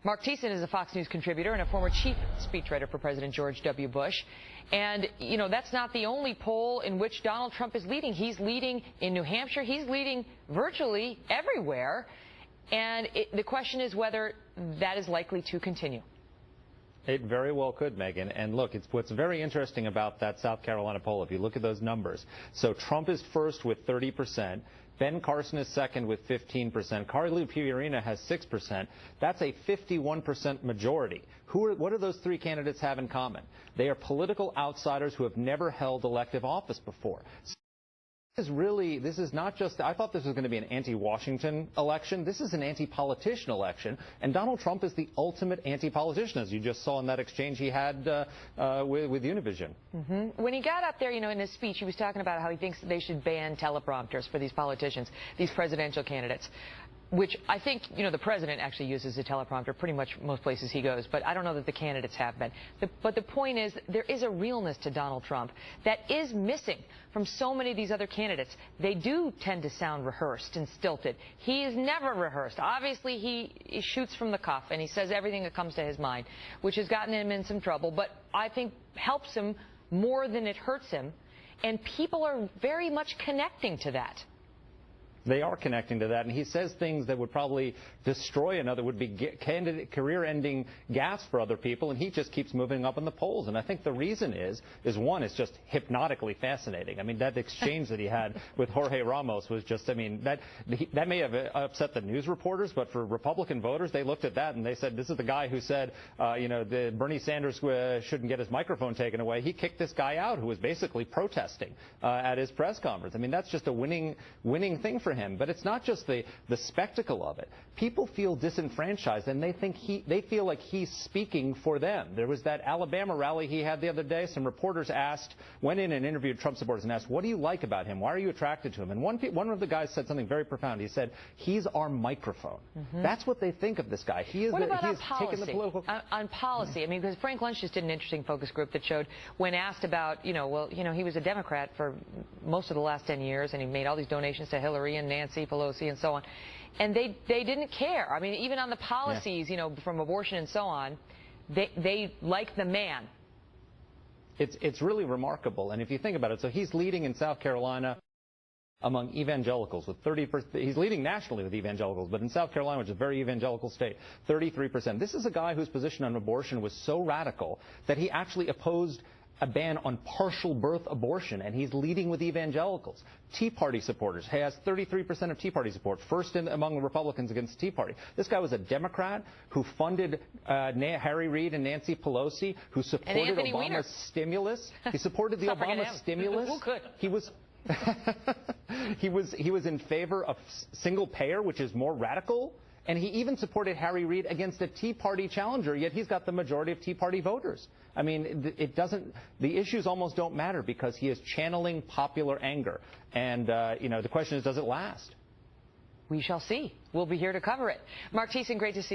Mark Thiessen is a Fox News contributor and a former chief speechwriter for President George W. Bush. And, you know, that's not the only poll in which Donald Trump is leading. He's leading in New Hampshire. He's leading virtually everywhere. And the question is whether that is likely to continue. It very well could, Megyn. And look, what's very interesting about that South Carolina poll, if you look at those numbers. So Trump is first with 30%. Ben Carson is second with 15%. Carly Fiorina has 6%. That's a 51% majority. What do those three candidates have in common? They are political outsiders who have never held elective office before. This is not just, I thought this was going to be an anti-Washington election. This is an anti-politician election, and Donald Trump is the ultimate anti-politician, as you just saw in that exchange he had with Univision. When he got up there, you know, in his speech, he was talking about how he thinks they should ban teleprompters for these politicians, these presidential candidates, which I think, you know, the president actually uses a teleprompter pretty much most places he goes, but I don't know that the candidates have been. But the point is, there is a realness to Donald Trump that is missing from so many of these other candidates. They do tend to sound rehearsed and stilted. He is never rehearsed. Obviously, he shoots from the cuff, and he says everything that comes to his mind, which has gotten him in some trouble, but I think helps him more than it hurts him, and people are very much connecting to that. They are connecting to that, and he says things that would probably destroy would be career-ending gaffes for other people, and he just keeps moving up in the polls. And I think the reason is one, it's just hypnotically fascinating. I mean, that exchange that he had with Jorge Ramos was just, I mean, that may have upset the news reporters, but for Republican voters, they looked at that and they said, this is the guy who said, you know, Bernie Sanders shouldn't get his microphone taken away. He kicked this guy out who was basically protesting at his press conference. I mean, that's just a winning thing for him. But it's not just the spectacle of it. People feel disenfranchised, and they feel like he's speaking for them. There was that Alabama rally he had the other day. Some reporters went in and interviewed Trump supporters and asked, what do you like about him? Why are you attracted to him? And one of the guys said something very profound. He said, he's our microphone. That's what they think of this guy. He is taking the political... On policy, I mean, because Frank Lunch just did an interesting focus group that showed when asked about, you know, well, you know, he was a Democrat for most of the last 10 years, and he made all these donations to Hillary and Nancy Pelosi and so on. And they didn't care. I mean, even on the policies, you know, from abortion and so on, they like the man. It's really remarkable. And if you think about it, so he's leading in South Carolina among evangelicals with 30%. He's leading nationally with evangelicals, but in South Carolina, which is a very evangelical state, 33%. This is a guy whose position on abortion was so radical that he actually opposed a ban on partial birth abortion, and he's leading with evangelicals. Tea Party supporters. He has 33% of Tea Party support, first among the Republicans against Tea Party. This guy was a Democrat who funded Harry Reid and Nancy Pelosi, who supported Obama's stimulus. He supported the Obama stimulus. Who could? He was in favor of single payer, which is more radical. And he even supported Harry Reid against a Tea Party challenger, yet he's got the majority of Tea Party voters. I mean, the issues almost don't matter because he is channeling popular anger. And, you know, the question is, does it last? We shall see. We'll be here to cover it. Mark Thiessen, great to see you.